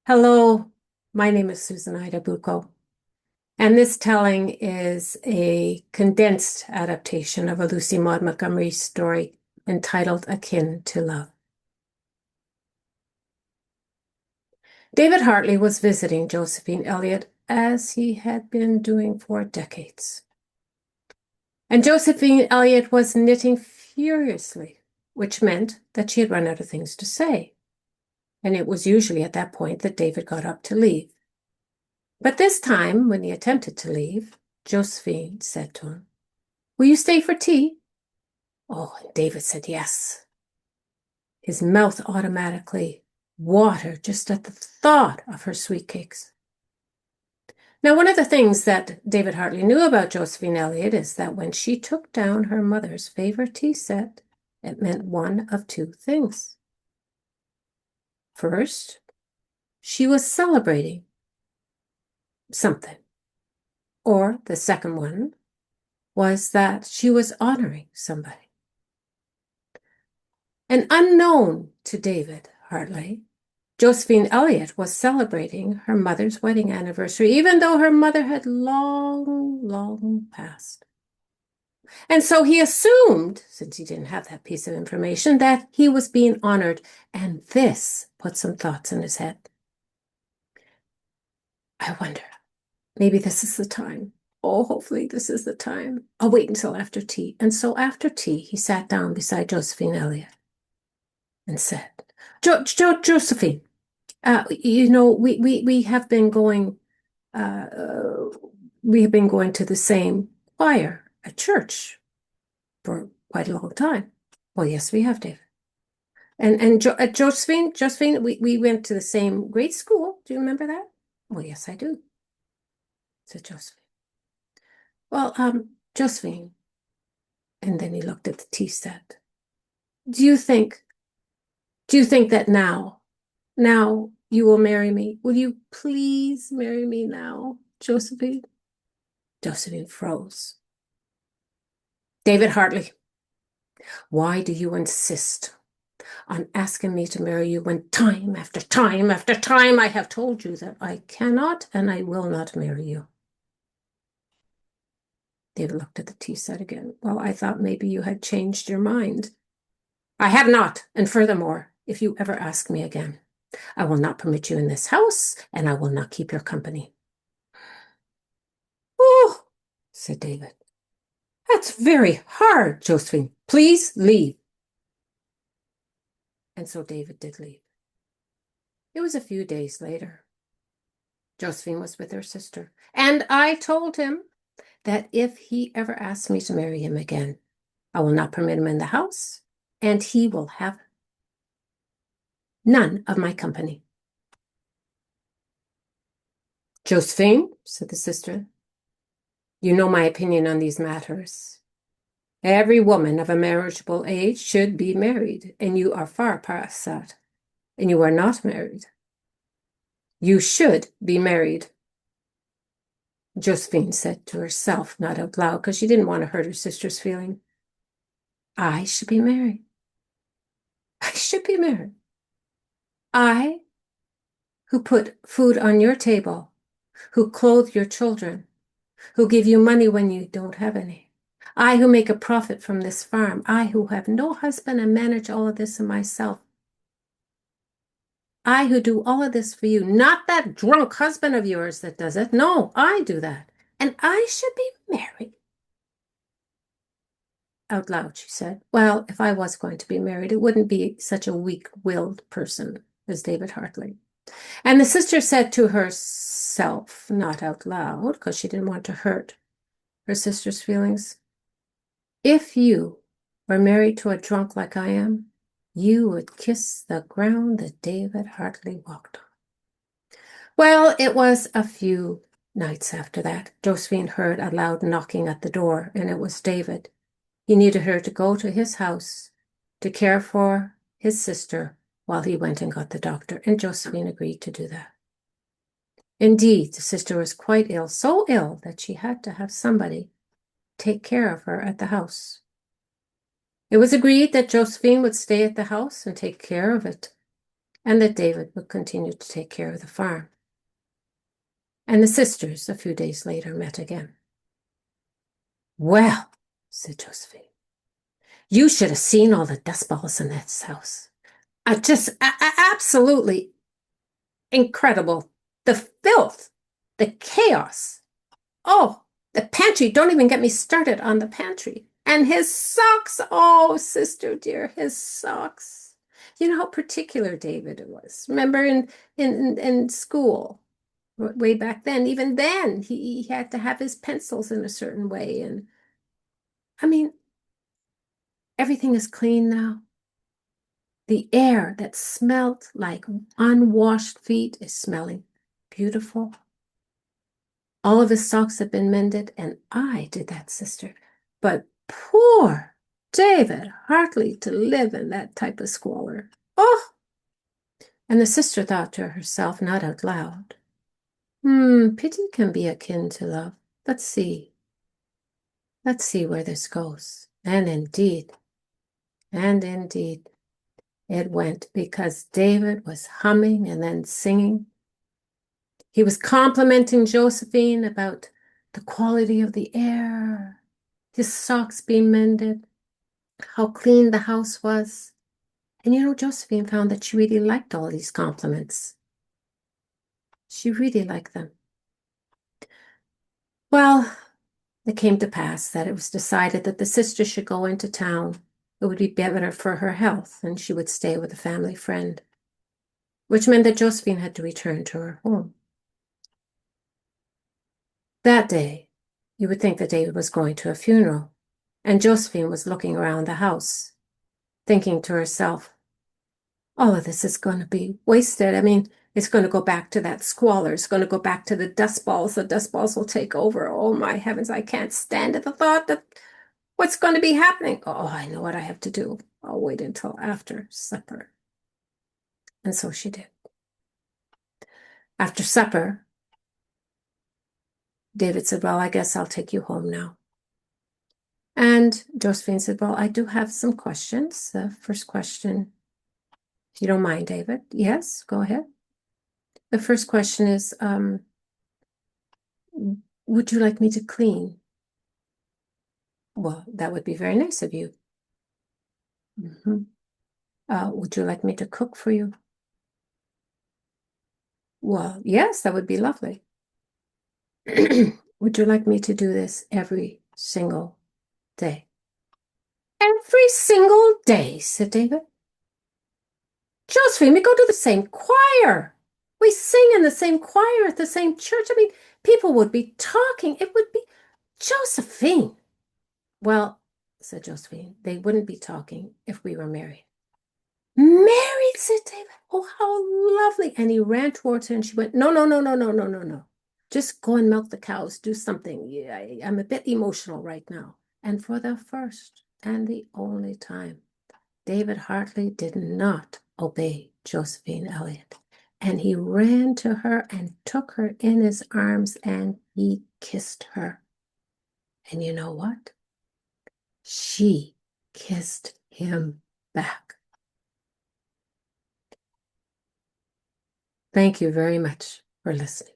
Hello, my name is Susan Ida Boucaud, and this telling is a condensed adaptation of a Lucy Maud Montgomery story entitled Akin to Love. David Hartley was visiting Josephine Elliott as he had been doing for decades. And Josephine Elliott was knitting furiously, which meant that she had run out of things to say. And it was usually at that point that David got up to leave. But this time, when he attempted to leave, Josephine said to him, "Will you stay for tea?" Oh, and David said yes. His mouth automatically watered just at the thought of her sweet cakes. Now, one of the things that David Hartley knew about Josephine Elliott is that when she took down her mother's favorite tea set, it meant one of two things. First, she was celebrating something. Or the second one was that she was honoring somebody. And unknown to David Hartley, Josephine Elliott was celebrating her mother's wedding anniversary, even though her mother had long passed. And so he assumed, since he didn't have that piece of information, that he was being honored, and this put some thoughts in his head. I wonder, maybe this is the time. Oh, hopefully this is the time. I'll wait until after tea. And so after tea, he sat down beside Josephine Elliott and said, Josephine, we have been going, we have been going to the same choir at church for quite a long time. Well, yes, we have, David. And Josephine, we went to the same grade school. Do you remember that? Well, yes, I do, said Josephine. Well, Josephine, and then he looked at the tea set. Do you think that now you will marry me? Will you please marry me now, Josephine? Josephine froze. David Hartley, why do you insist on asking me to marry you when time after time after time I have told you that I cannot and I will not marry you? David looked at the tea set again. Well, I thought maybe you had changed your mind. I have not, and furthermore, if you ever ask me again, I will not permit you in this house, and I will not keep your company. Oh, said David. That's very hard, Josephine. Please leave. And so David did leave. It was a few days later. Josephine was with her sister, and I told him that if he ever asked me to marry him again, I will not permit him in the house, and he will have none of my company. Josephine, said the sister, you know my opinion on these matters. Every woman of a marriageable age should be married, and you are far past that, and you are not married. You should be married. Josephine said to herself, not out loud, because she didn't want to hurt her sister's feeling. I should be married. I should be married. I, who put food on your table, who clothe your children, who give you money when you don't have any. I who make a profit from this farm. I who have no husband and manage all of this myself. I who do all of this for you, not that drunk husband of yours that does it. No, I do that. And I should be married. Out loud, she said, well, if I was going to be married, it wouldn't be such a weak-willed person as David Hartley. And the sister said to herself, not out loud, because she didn't want to hurt her sister's feelings, if you were married to a drunk like I am, you would kiss the ground that David Hartley walked on. Well, it was a few nights after that. Josephine heard a loud knocking at the door, and it was David. He needed her to go to his house to care for his sister while he went and got the doctor, and Josephine agreed to do that. Indeed, the sister was quite ill, so ill that she had to have somebody take care of her at the house. It was agreed that Josephine would stay at the house and take care of it and that David would continue to take care of the farm. And the sisters, a few days later, met again. "Well," said Josephine, "you should have seen all the dust balls in this house. Just absolutely incredible. The filth, the chaos. Oh, the pantry. Don't even get me started on the pantry. And his socks. Oh, sister dear, his socks. You know how particular David was. Remember in school, way back then, even then, he had to have his pencils in a certain way. And I mean, everything is clean now. The air that smelled like unwashed feet is smelling beautiful. All of his socks have been mended, and I did that, sister. But poor David Hartley to live in that type of squalor. Oh!" And the sister thought to herself, not out loud, pity can be akin to love. Let's see. Let's see where this goes. And indeed, it went, because David was humming and then singing. He was complimenting Josephine about the quality of the air, his socks being mended, how clean the house was. And Josephine found that she really liked all these compliments. She really liked them. Well, it came to pass that it was decided that the sister should go into town. It would be better for her health, and she would stay with a family friend, which meant that Josephine had to return to her home. That day, you would think that David was going to a funeral, and Josephine was looking around the house, thinking to herself, all of this is going to be wasted. I mean, it's going to go back to that squalor. It's going to go back to the dust balls. The dust balls will take over. Oh, my heavens, I can't stand it. The thought that what's going to be happening. Oh, I know what I have to do. I'll wait until after supper. And so she did. After supper, David said, well, I guess I'll take you home now. And Josephine said, well, I do have some questions. The first question, if you don't mind, David. Yes, go ahead. The first question is, would you like me to clean? Well, that would be very nice of you. Would you like me to cook for you? Well, yes, that would be lovely. Would you like me to do this every single day? Every single day, said David. Josephine, we go to the same choir. We sing in the same choir at the same church. I mean, people would be talking. It would be Josephine. Well, said Josephine, they wouldn't be talking if we were married. Married, said David. Oh, how lovely. And he ran towards her and she went, no, no, no, no, no, no, no, no. Just go and milk the cows, do something. Yeah, I'm a bit emotional right now. And for the first and the only time, David Hartley did not obey Josephine Elliott. And he ran to her and took her in his arms and he kissed her. And you know what? She kissed him back. Thank you very much for listening.